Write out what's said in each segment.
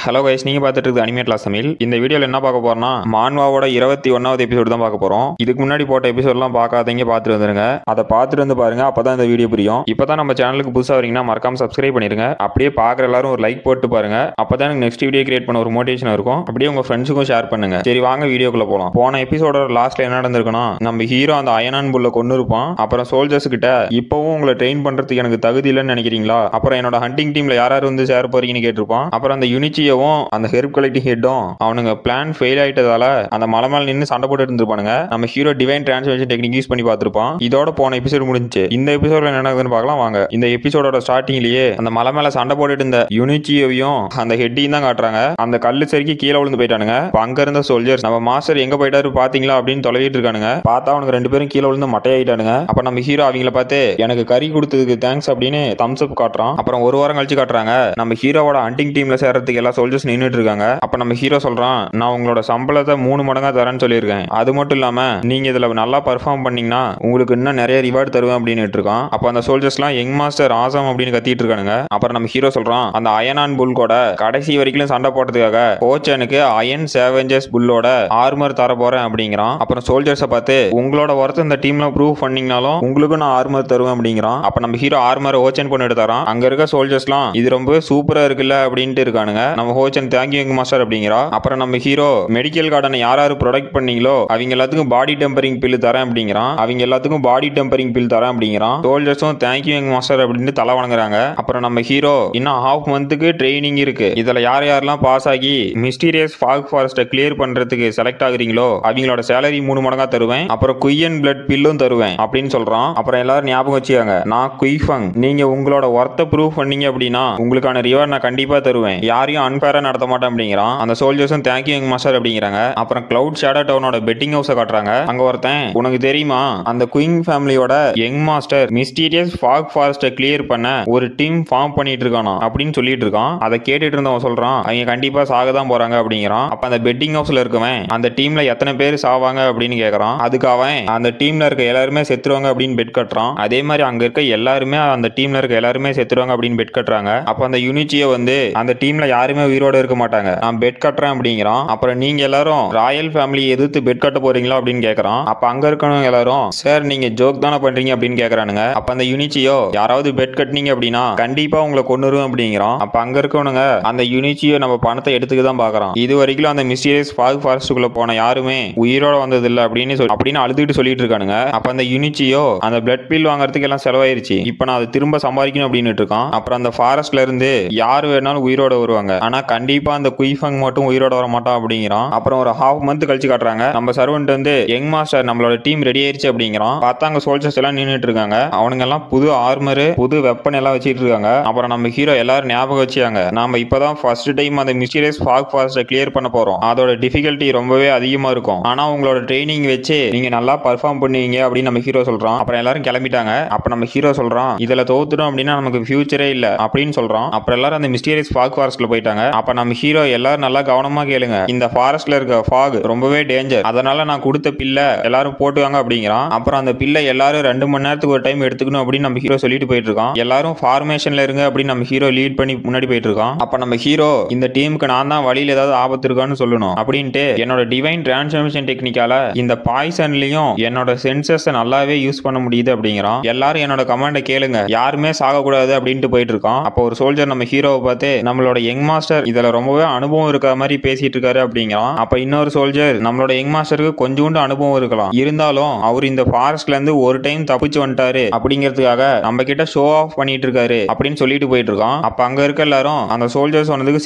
Hello guys, நீங்க பார்த்துட்டு இருக்குது அனிமேட் கிளாஸ் தமிழ். இந்த வீடியோவில் என்ன பார்க்க போறோம்னா மான்வாவோட 21வது எபிசோடு தான் பார்க்க போறோம். இதுக்கு முன்னாடி போட்ட எபிசோட்லாம் பார்க்காதீங்க, பார்த்துட்டு வந்துருங்க. அதை பார்த்துட்டு வந்து பாருங்க, அப்பதான் இந்த வீடியோ புரியும். இப்பதான் நம்ம சேனலுக்கு புதுசாக வரீங்கன்னா மறக்காம சப்ஸ்கிரைப் பண்ணிருங்க. அப்படியே பார்க்குற எல்லாரும் ஒரு லைக் போட்டு பாருங்க. அப்பதான் எனக்கு நெக்ஸ்ட் வீடியோ கிரியேட் பண்ண ஒரு மோட்டிவேஷன் இருக்கும். அப்படியே உங்க ஃப்ரெண்ட்ஸுக்கும் ஷேர் பண்ணுங்க. சரி வாங்க வீடியோக்குள்ள போலாம். போன எபிசோட லாஸ்ட்ல என்ன நடந்திருக்குன்னா, நம்ம ஹீரோ அந்த அயனான் புல்ல கொண்டு இருப்பான். அப்புறம் சோல்ஜர்ஸ் கிட்ட இப்பவும் உங்களை ட்ரெயின் பண்றதுக்கு எனக்கு தகுதி இல்லைன்னு நினைக்கிறீங்களா, அப்புறம் என்னோட ஹண்டிங் டீம்ல யாராரு வந்து சேர போறீங்கன்னு கேட்டிருப்பான். அப்புறம் அந்த யுனிச்சியவும் அந்த ஹெர்ப் கலெக்டிங் ஹெட்டும் அவனுங்க பிளான் ஃபெயில் ஆயிட்டதால அந்த மலை மேல நின்று சண்டை போட்டு இருந்திருப்பானுங்க. நம்ம hero divine transformation technique use பண்ணி பார்த்திருப்பான். இதோட போன எபிசோட் முடிஞ்சுச்சு. இந்த எபிசோட்ல என்ன நடக்குதுன்னு பார்க்கலாம் வாங்க. இந்த எபிசோடோட ஸ்டார்டிங்லயே அந்த மலை மேல சண்டை போட்டுட்டு இருந்த யுனிச்சியவையும் அந்த ஹெட்டையும் தான் காட்டுறாங்க. அந்த கல்லு சரிக்கு கீழே விழுந்து போயிட்டானுங்க. அங்க இருந்த சோல்ஜர்ஸ் நம்ம மாஸ்டர் எங்க போயிட்டாரு பாத்தீங்களா அப்படின்னு தொலைவிட்டு இருக்கானுங்க. பார்த்தா அவனுக்கு ரெண்டு பேரும் கீழே விழுந்து மட்டையாயிட்டானுங்க. அப்ப நம்ம ஹீரோ அவங்கள பார்த்து எனக்கு கறி கொடுத்ததுக்கு தேங்க்ஸ் அப்படின்னு தம்ஸ் அப் காட்டுறான். அப்புறம் ஒரு வாரம் கழிச்சு காட்டுறாங்க நம்ம ஹீரோவோட ஹண்டிங் டீம்ல சேர்றதுக்கு எல்லா சோல்ஜர்ஸ் நின்னுட்டு இருக்காங்க. அப்ப நம்ம ஹீரோ சொல்றான், நான் உங்களோட சம்பளத்தை 3 மடங்கா தரேன்னு சொல்லியிருக்கேன். அது மட்டும் இல்லாம நீங்க இதுல நல்லா பர்ஃபார்ம் பண்ணீங்கன்னா உங்களுக்கு இன்னும் நிறைய ரிவார்டு தருவேன் அப்படின்னு இருக்கான். அப்ப அந்த சோல்ஜர்ஸ்லாம் யங் மாஸ்டர் ஆசம் அப்படின்னு கத்திட்டு இருக்கானுங்க. அப்புறம் நம்ம ஹீரோ சொல்றான், அந்த அயனான் புல் கூட கடைசி வரைக்கும் சண்டை போட்டதுக்காக கோச்சனுக்கு அயன் சேவஞ்சர்ஸ் புல்லோட ஆர்மர் தர போறேன் அப்படிங்கிறான். அப்புறம் சோல்ஜர்ஸை பார்த்து உங்களோட ஒர்த் இந்த டீம்ல ப்ரூவ் பண்ணீங்கனாலும் உங்களுக்கும் நான் ஆர்மர் தருவேன் அப்படிங்கிறான். அப்ப நம்ம ஹீரோ ஆர்மர் ஓச்சன் பண்ணி எடுத்தாரான். அங்க இருக்க சோல்ஜர்ஸ்லாம் இது ரொம்ப சூப்பரா இருக்குல்ல அப்படின்ட்டு இருக்கானுங்க. நம்ம ஹோச்சன் தேங்க்யூ யங் மாஸ்டர் அப்படிங்கிறா. அப்புறம் நம்ம ஹீரோ மெடிக்கல் கார்டனை யாராரு ப்ரொடக்ட் பண்ணீங்களோ அவங்க எல்லாத்துக்கும் பாடி டெம்பரிங் பில் தரேன் அப்படிங்கிறான். அவங்க எல்லாத்துக்கும் பாடி டெம்பரிங் பில் தரேன் அப்படிங்கிறான். சோல்ஜர்ஸும் தேங்க்யூ யங் மாஸ்டர் அப்படின்னு தலை வணங்குறாங்க. அப்புறம் நம்ம ஹீரோ இன்னும் ஹாஃப் மந்த்துக்கு ட்ரைனிங் இருக்கு, இதுல யார் யாரெல்லாம் பாஸ் ஆகி மிஸ்டீரியஸ் ஃபாக் ஃபாரஸ்ட்டை கிளியர் பண்றதுக்கு செலக்ட் ஆகுறீங்களோ அவங்களோட சேலரி 3 மடங்கா தருவேன். அப்புறம் குயன் பிளட் பில்லும் தருவேன் அப்படின்னு சொல்றான். அப்புறம் எல்லாரும் ஞாபகம் வச்சுக்காங்க, நான் குய்ஃபங், நீங்க உங்களோட ஒர்த்தை ப்ரூவ் பண்ணீங்க அப்படின்னா உங்களுக்கான ரிவார்ட் நான் கண்டிப்பா தருவேன், யாரையும் அன்பேரா நடத்த மாட்டேன் அப்படிங்கிறான். அந்த சோல்ஜர்ஸும் தேங்க்யூ யங் மாஸ்டர் அப்படிங்கிறாங்க. அப்புறம் கிளவுட் ஷேடோ டவுனோட பெட்டிங் ஹவுஸை காட்டுறாங்க. அங்க ஒருத்தன், உனக்கு தெரியுமா அந்த குயின் ஃபேமிலியோட யங் மாஸ்டர் மிஸ்டீரியஸ் ஃபாக் ஃபாரஸ்ட்டை கிளியர் பண்ண ஒரு டீம் ஃபார்ம் பண்ணிட்டு இருக்கானா அப்படின்னு சொல்லிட்டு இருக்கான். அதை கேட்டுட்டு இருந்தவன் சொல்றான், அவங்க கண்டிப்பா சாக தான் போறாங்க அப்படிங்கிறான். அப்ப அந்த பெட்டிங் ஹவுஸ்ல இருக்கவன் அந்த டீம்ல எத்தனை பேர் சாவாங்க அப்படின்னு கேக்குறான். அதுக்கு அவன் அந்த டீம்ல இருக்க எல்லாருமே செத்துருவாங்க அப்படின்னு பெட் கட்டுறான். அதே மாதிரி அங்க இருக்க எல்லாருமே அந்த டீம்ல இருக்க எல்லாருமே செத்துருவாங்க அப்படின்னு பெட் கட்டுறாங்க. அப்ப அந்த யுனிச்சியை வந்து அந்த டீம்ல யாருமே உயிரோட இருக்க மாட்டாங்க, நான் பெட் கட்டுறேன் அப்படிங்கிறான். அப்புறம் நீங்க எல்லாரும் ராயல் ஃபேமிலி எதிர்த்து பெட் கட்ட போறீங்களா அப்படின்னு கேக்குறான். அப்ப அங்க இருக்கவங்க எல்லாரும் சார் நீங்க ஜோக் தானே பண்றீங்க அப்படின்னு கேக்குறானுங்க. அப்ப அந்த யுனிச்சியோ யாராவது பெட் கட்டினீங்க அப்படின்னா கண்டிப்பா உங்களை கொன்னுரும் அப்படிங்கிறான். அப்ப அங்க இருக்கவனுங்க அந்த யுனிச்சியோ நம்ம பணத்தை எடுத்துக்க தான் பாக்குறான், இது வரைக்கும் அந்த மிஸ்டீரியஸ் ஃபாக் ஃபாரஸ்ட்டுக்குள்ள போன யாருமே உயிரோட வந்தது இல்ல அப்படின்னு அழுதுட்டு சொல்லிட்டு இருக்கானுங்க. அப்ப அந்த யுனிச்சியோ அந்த பிளட் பில் வாங்குறதுக்கு எல்லாம் செலவாயிருச்சு, இப்ப நான் அதை திரும்ப சம்பாதிக்கணும் அப்படின்னு இருக்கான். அப்புறம் அந்த ஃபாரஸ்ட்ல இருந்து யாரு வேணாலும் உயிரோட வருவாங்க, ஆனா கண்டிப்பா அந்த குய்ஃபங் மட்டும் உயிரோட வர மாட்டான் அப்படிங்கிறான். அப்புறம் ஒரு ஹாஃப் மந்த் கழிச்சு காட்டுறாங்க, நம்ம சர்வெண்ட் வந்து யங் மாஸ்டர் நம்மளோட டீம் ரெடி ஆயிருச்சு அப்படிங்கிறான். பார்த்தா அங்க சோல்ஜர்ஸ் எல்லாம் நின்னுட்டு இருக்காங்க. அவனுங்க எல்லாம் புது ஆர்மர் புது வெப்பன் எல்லாம் வச்சிட்டு இருக்காங்க. அப்புறம் நம்ம ஹீரோ எல்லாரும் ஞாபகம் வச்சாங்க, நாம இப்பதான் ஃபர்ஸ்ட் டைம் அந்த மிஸ்டீரியஸ் ஃபாக் ஃபாரஸ்ட்டை கிளியர் பண்ண போறோம், அதோட டிஃபிகல்ட்டி ரொம்பவே அதிகமா இருக்கும், ஆனா உங்களோட ட்ரைனிங் வச்சு நீங்க நல்லா பர்ஃபார்ம் பண்ணுவீங்க அப்படின்னு நம்ம ஹீரோ சொல்றான். அப்புறம் எல்லாரும் கிளம்பிட்டாங்க. அப்ப நம்ம ஹீரோ சொல்றான், இதுல தோத்துட்டோம் அப்படின்னா நமக்கு ஃபியூச்சரே இல்ல அப்படின்னு சொல்றான். அப்புறம் எல்லாரும் அந்த மிஸ்டீரியஸ் ஃபாக் ஃபாரஸ்ட்ல போயிட்டாங்க. அப்ப நம்ம ஹீரோ எல்லாரும் நல்லா கவனமா கேளுங்க, இந்த ஃபாரஸ்ட்ல இருக்க ஃபாக் ரொம்பவே டேஞ்சர், அதனால நான் கொடுத்த பில்லை எல்லாரும் போட்டுவாங்க அப்படிங்கிறான். அப்புறம் அந்த பில்லை எல்லாரும் 2 மணி நேரத்துக்கு ஒரு டைம் எடுத்துக்கணும் அப்படின்னு நம்ம ஹீரோ சொல்லிட்டு போயிட்டு இருக்கான். எல்லாரும் ஃபார்மேஷன்ல இருங்க அப்படின்னு நம்ம ஹீரோ லீட் பண்ணி முன்னாடி போயிட்டு இருக்கான். அப்ப நம்ம ஹீரோ இந்த டீமுக்கு நான் தான் வழியில ஏதாவது ஆபத்து இருக்கான்னு சொல்லணும் அப்படின்ட்டு என்னோட டிவைன் டிரான்ஸ்ஃபர்மேஷன் டெக்னிக்கால இந்த பாய்சன்லயும் என்னோட சென்சர்ஸ் நல்லாவே யூஸ் பண்ண முடியுது அப்படிங்கிறான். எல்லாரும் என்னோட கமாண்டை கேளுங்க, யாருமே சாக கூடாது அப்படின்ட்டு போயிட்டு இருக்கான். அப்போ ஒரு சோல்ஜர் நம்ம ஹீரோவை பார்த்து நம்மளோட யங் மாஸ்டர் இதுல ரொம்பவே அனுபவம் இருக்க மாதிரி பேசிட்டு இருக்காரு அப்படிங்கிறான். அப்ப இன்னொரு சோல்ஜர், நம்மளோட யங் மாஸ்டருக்கு கொஞ்சோண்டு அனுபவம் இருக்கலாம், இருந்தாலும் அவர் இந்த ஃபாரஸ்ட்ல இருந்து ஒரு டைம் தப்பிச்சு வந்துட்டாரு அப்படிங்கிறதுக்காக நம்ம கிட்ட ஷோ ஆஃப் பண்ணிட்டு இருக்காரு அப்படின்னு சொல்லிட்டு போயிட்டு இருக்கான். அப்ப அங்க இருக்க எல்லாரும் அந்த சோல்ஜர்ஸ் சொன்னதுக்கு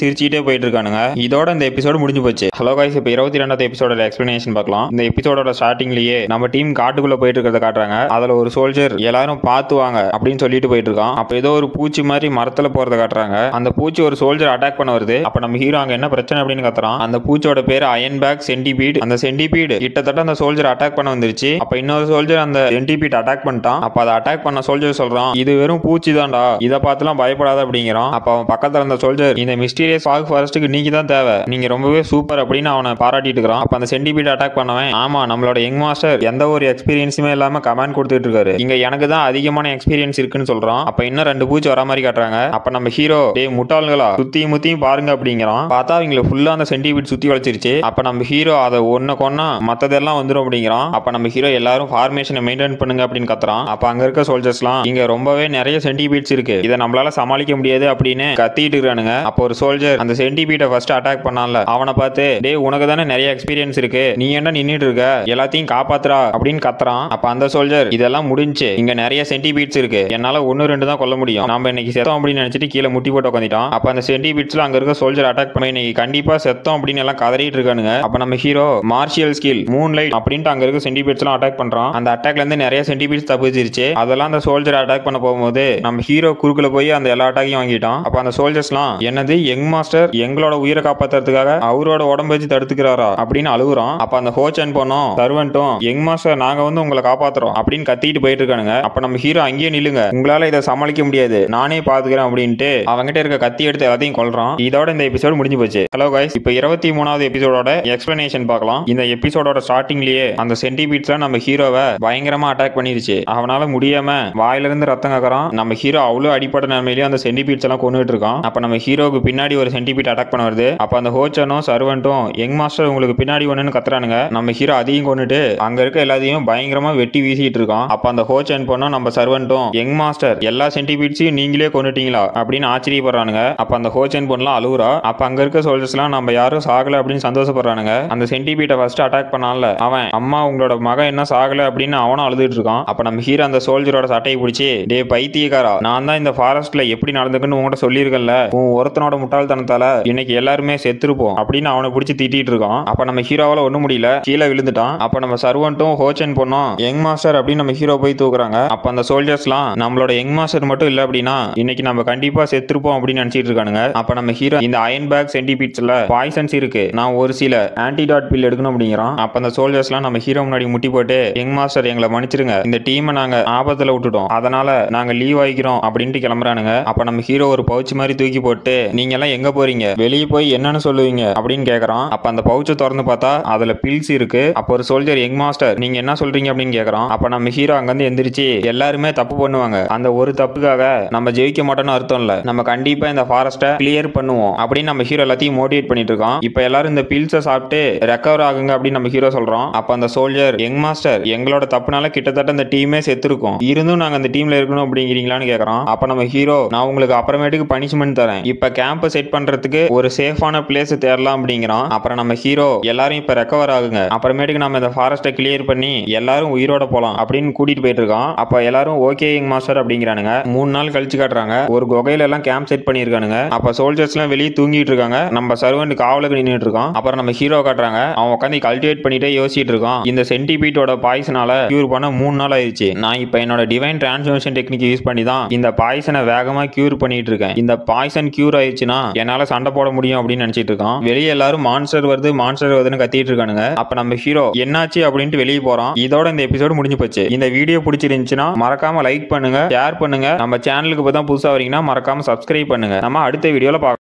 சிரிச்சிட்டே போயிட்டு இருக்கானுங்க. இதோட இந்த எபிசோடு முடிஞ்சு போச்சு. ஹலோ கைஸ், இப்ப 22வது எபிசோட எக்ஸ்பிளனேஷன் பார்க்கலாம். இந்த எபிசோடோட ஸ்டார்டிங்லயே நம்ம டீம் காட்டுக்குள்ள போயிட்டு இருக்கிறத காட்டுறாங்க. அதுல ஒரு சோல்ஜர் எல்லாரும் பாத்துவாங்க அப்படின்னு சொல்லிட்டு போயிட்டு இருக்கான். அப்ப ஏதோ ஒரு பூச்சி மாதிரி மரத்துல போறத காட்டுறாங்க. அந்த பூச்சி ஒரு சோல்ஜர் அட்டாக் பண்ண வருது. அப்ப நம்ம ஹீரோ அங்க என்ன பிரச்சனை அப்படின்னு கத்துறான். அந்த பூச்சியோட பேர் அயன் பேக் சென்டிபீட். அந்த சென்டிபீட் கிட்டத்தட்ட அந்த சோல்ஜர் அட்டாக் பண்ண வந்துருச்சு. அப்ப இன்னொரு சோல்ஜர் அந்த சென்டிபீட் அட்டாக் பண்ணிட்டான். அப்ப அதை அட்டாக் பண்ண சோல்ஜர் சொல்றான், இது வெறும் பூச்சி தான்டா, இதை பார்த்துலாம் பயப்படாத அப்படிங்கிறான். அப்ப அவன் பக்கத்துல இருந்த சோல்ஜர், இந்த மிஸ்டீரியஸ் ஃபாக் ஃபாரஸ்ட்டுக்கு நீங்க தான் தேவை, நீங்க ரொம்பவே சூப்பர் அப்படின்னு அவனை பாராட்டிட்டு இருக்கான். அப்ப அந்த சென்டிபீட் அட்டாக் பண்ணவன், ஆமா நம்மளோட யங் மாஸ்டர் எந்த ஒரு எக்ஸ்பீரியன்ஸுமே இல்லாம கமாண்ட் கொடுத்துட்டு இருக்காரு, இங்க எனக்கு தான் அதிகமான எக்ஸ்பீரியன்ஸ் இருக்குன்னு சொல்றான். அப்ப இன்னும் 2 பூச்சி வர மாதிரி காட்டுறாங்க. அப்ப நம்ம ஹீரோ, டேய் முட்டாள்களா, சுத்தியும் முத்தியும் பாருங்க அப்படிங்கிறான். பார்த்தா அவங்கள ஃபுல்லா அந்த சென்டிபீட் சுத்தி வளைச்சிருச்சு. அப்ப நம்ம ஹீரோ அதை ஒன்ன கொன்னா மத்ததெல்லாம் வந்துரும் அப்படிங்கிறான். அப்ப நம்ம ஹீரோ எல்லாரும் ஃபார்மேஷனை மெயின்டைன் பண்ணுங்க அப்படின்னு கத்துறான். அப்ப அங்க இருக்க சோல்ஜர்ஸ்லாம் இங்க ரொம்பவே நிறைய சென்டிபீட்ஸ் இருக்கு, இதை நம்மளால சமாளிக்க முடியாது அப்படின்னு கத்திட்டு இருக்கானுங்க. அப்போ ஒரு சோல்ஜர் அந்த சென்டிபீட்டை ஃபர்ஸ்ட் அட்டாக் பண்ணான்ல, அவனை பார்த்து டேய் உனக்கு தானே நிறைய எக்ஸ்பீரியன்ஸ் இருக்கு, நீ என்ன நின்னுட்டு இருக்க, எல்லாத்தையும் காப்பாத்துறா அப்படின்னு கத்துறான். அப்ப அந்த சோல்ஜர் இதெல்லாம் முடிஞ்சு இங்க நிறைய சென்டிபீட்ஸ் இருக்கு, என்னால 1-2 தான் கொல்ல முடியும், நம்ம இன்னைக்கு செத்தோம் அப்படின்னு நினைச்சிட்டு கீழே முட்டி போட்டு உட்காந்துட்டான். அப்ப அந்த சென்டிபீட்ஸ்ல அங்க இருக்க சோல்ஜர் அட்டாக் பண்ணி இன்னைக்கு கண்டிப்பா செத்தோம் அப்படின்னு எல்லாம் கதறிட்டு இருக்கானுங்க. அப்ப நம்ம ஹீரோ மார்ஷியல் ஸ்கில் மூன்லைட் அப்படின்ட்டு அங்க இருக்க சென்டிபீட்ஸ் எல்லாம் அட்டாக் பண்றான். அந்த அட்டாக்ல இருந்து நிறைய சென்டிபீட்ஸ் தப்பிச்சிருச்சு. அதெல்லாம் அந்த சோல்ஜர் அட்டாக் பண்ண போகும்போது நம்ம ஹீரோ குறுக்குல போய் அந்த எல்லா அட்டாக்கையும் வாங்கிட்டான். அப்ப அந்த சோல்ஜர்ஸ்லாம் என்னது யங் மாஸ்டர் எங்களோட உயிரை காப்பாத்துறதுக்காக அவரோட உடம்பு வச்சு தடுத்துக்கிறாரா அப்படின்னு அழுகுறான். அப்ப அந்த ஹோச்சன் பொண்ணும் சர்வெண்ட்டும் யங் மாஸ்டர் நாங்க வந்து உங்களை காப்பாத்துறோம் அப்படின்னு கத்திட்டு போயிட்டு இருக்கானுங்க. அப்ப நம்ம ஹீரோ அங்கேயே நில்லுங்க, உங்களால இதை சமாளிக்க முடியாது, நானே பாத்துக்கிறேன் அப்படின்ட்டு அவங்ககிட்ட இருக்க கத்தி எடுத்து எல்லாத்தையும் கொல்றான். இதோட இந்த எபிசோடு முடிஞ்சு போச்சு. ஹலோ கைஸ், இப்போ 23வது எபிசோடோட எக்ஸ்பிளனேஷன் பார்க்கலாம். இந்த எபிசோடோட ஸ்டார்டிங்லயே அந்த சென்டிபீட்ஸ்ல நம்ம ஹீரோவை பயங்கரமா அட்டாக் பண்ணிருச்சு. அவனால முடியாம வாயிலிருந்து ரத்தம் கக்கறான். நம்ம ஹீரோ அவ்வளவு அடிப்பட்ட நிலைமையிலேயே அந்த சென்டிபீட்ஸ் எல்லாம் கொண்டுட்டு இருக்கான். அப்ப நம்ம ஹீரோக்கு பின்னாடி ஒரு சென்டிபீட் அட்டாக் பண்ண வருது. அப்ப அந்த ஹோச்சனும் சர்வெண்ட்டும் யங் மாஸ்டர் உங்களுக்கு பின்னாடி ஒண்ணுன்னு கத்துறானுங்க. நம்ம ஹீரோ அதையும் கொண்டுட்டு அங்க இருக்க எல்லாத்தையும் பயங்கரமா வெட்டி வீசிட்டு இருக்கான். அப்ப அந்த ஹோச்சன் பொண்ணும் நம்ம சர்வெண்ட்டும் யங் மாஸ்டர் எல்லா சென்டிபீட்ஸையும் நீங்களே கொண்டுட்டீங்களா அப்படின்னு ஆச்சரியப்படுறானுங்க. அப்ப அந்த ஹோச்சன் பொண்ணுலாம் அழுகுறா. அப்ப அங்க இருக்க சோல்ஜர்ஸ் எல்லாம் நம்ம யாரும் சாகல அப்படின்னு சந்தோஷப்படுறானுங்க. அந்த சென்டிபீட்டை ஃபர்ஸ்ட் அட்டாக் பண்ணான்ல அவன், அம்மா உங்களோட மகன் என்ன சாகல அப்படின்னு அவனும் அழுதுட்டு இருக்கான். அப்ப நம்ம ஹீரோ அந்த சோல்ஜரோட சட்டையை பிடிச்சி டே பைத்தியக்காரா, நான் தான் இந்த ஃபாரஸ்ட்ல எப்படி நடந்துக்குன்னு உங்கள்கிட்ட சொல்லியிருக்கல, உன் ஒருத்தனோட முட்டாள்தனத்தால இன்னைக்கு எல்லாருமே செத்துருப்போம் அப்படின்னு அவனை பிடிச்சி திட்டிட்டு இருக்கான். அப்ப நம்ம ஹீரோவால ஒண்ணும் முடியல, கீழே விழுந்துட்டான். அப்ப நம்ம சர்வெண்ட்டும் ஹோச்சன் பொண்ணும் யங் மாஸ்டர் அப்படின்னு நம்ம ஹீரோ போய் தூக்குறாங்க. அப்ப அந்த சோல்ஜர்ஸ்லாம் நம்மளோட யங் மாஸ்டர் மட்டும் இல்ல அப்படின்னா இன்னைக்கு நம்ம கண்டிப்பா செத்துருப்போம் அப்படின்னு நினைச்சிட்டு இருக்கானுங்க. அப்ப நம்ம ஹீரோ இந்த அயன் பேக் சென்டிபீட்ஸ்ல பாய்சன்ஸ் இருக்கு, நான் ஒரு சில ஆன்டிடாட் பில் எடுக்கணும் அப்படிங்கிறான். அப்ப அந்த சோல்ஜர்ஸ்லாம் நம்ம ஹீரோ முன்னாடி முட்டி போட்டு யங் மாஸ்டர் எங்களை மன்னிச்சிருங்க, இந்த டீமை நாங்க ஆபத்துல விட்டுட்டோம், அதனால நாங்க லீவ் ஆகிக்கிறோம் அப்படின்ட்டு கிளம்புறானுங்க. அப்ப நம்ம ஹீரோ ஒரு பவுச் மாதிரி தூக்கி போட்டு நீங்க எல்லாம் எங்க போறீங்க, வெளியே போய் என்னன்னு சொல்லுவீங்க அப்படின்னு கேக்குறான். அப்ப அந்த பவுச்சை திறந்து பார்த்தா அதுல பில்ஸ் இருக்கு. அப்ப ஒரு சோல்ஜர் யங் மாஸ்டர் நீங்க என்ன சொல்றீங்க அப்படின்னு கேக்குறான். அப்ப நம்ம ஹீரோ அங்கிருந்து எந்திரிச்சு எல்லாருமே தப்பு பண்ணுவாங்க, அந்த ஒரு தப்புக்காக நம்ம ஜெயிக்க மாட்டோம்னு அர்த்தம் இல்ல, நம்ம கண்டிப்பா இந்த ஃபாரஸ்ட்டை கிளியர் பண்ணுவோம் அப்படின்னு நம்ம ஹீரோ எல்லாத்தையும் மோட்டிவேட் பண்ணிட்டு இருக்கான். இப்ப எல்லாரும் இந்த பில்ஸை சாப்பிட்டு ரெக்கவர் ஆகுங்க அப்படின்னு நம்ம ஹீரோ சொல்றோம். அப்ப அந்த சோல்ஜர் யங் மாஸ்டர் எங்களோட தப்புனால கிட்டத்தட்ட இந்த டீமே செத்துருக்கும், இருந்தும் நாங்க அந்த டீம்ல இருக்கணும் அப்படிங்கிறீங்களான்னு கேக்குறோம். அப்ப நம்ம ஹீரோ நான் உங்களுக்கு அப்புறமேட்டுக்கு பனிஷ்மெண்ட் தரேன், இப்ப கேம்ப செட் பண்றதுக்கு ஒரு சேஃபான பிளேஸ் தேடலாம் அப்படிங்கிறான். அப்புறம் நம்ம ஹீரோ எல்லாரும் இப்ப ரெக்கவர் ஆகுங்க, அப்புறமேட்டுக்கு நம்ம இந்த ஃபாரஸ்ட்டை கிளியர் பண்ணி எல்லாரும் உயிரோட போலாம் அப்படின்னு கூட்டிட்டு போயிட்டு இருக்கான். அப்ப எல்லாரும் ஓகே யங் மாஸ்டர் அப்படிங்கிறானுங்க. 3 நாள் கழிச்சு காட்டுறாங்க, ஒரு குகையில எல்லாம் கேம்ப் செட் பண்ணிருக்கானுங்க. அப்ப சோல்ஜர்ஸ் எல்லாம் வெளியே தூங்கிட்டு இருக்காங்க, நம்ம சர்வெண்ட் காவலுக்கு நின்னுட்டு இருக்கான். அப்புறம் நம்ம ஹீரோ காட்டுறாங்க, அவன் உட்காந்து கல்டிவேட் பண்ணிட்டே யோசிச்சுட்டு இருக்கான். இந்த சென்டிபீட்டோட பாய்சனால கியூர் பண்ண 3 நாள் ஆயிடுச்சு, நான் இப்ப என்னோட டிவைன் டிரான்ஸ்ஃபர்மேஷன் டெக்னிக் யூஸ் பண்ணி தான் இந்த பாய்சனை வேகமா கியூர் பண்ணிட்டு இருக்கேன், இந்த பாய்சன் கியூர் ஆயிடுச்சுன்னா என்னால சண்டை போட முடியும் அப்படின்னு நினைச்சிட்டு இருக்கான். வெளியே எல்லாரும் மான்ஸ்டர் வருதுன்னு கத்திட்டு இருக்கானுங்க. அப்ப நம்ம ஹீரோ என்னாச்சு அப்படின்ட்டு வெளியே போறான். இதோட இந்த எபிசோடு முடிஞ்சு போச்சு. இந்த வீடியோ பிடிச்சிருந்துச்சுன்னா மறக்காம லைக் பண்ணுங்க, ஷேர் பண்ணுங்க, நம்ம சேனலுக்கு இப்பதான் புதுசா வரீங்கன்னா மறக்காம சப்ஸ்கிரைப் பண்ணுங்க. நம்ம அடுத்த வீடியோல பார்க்கலாம்.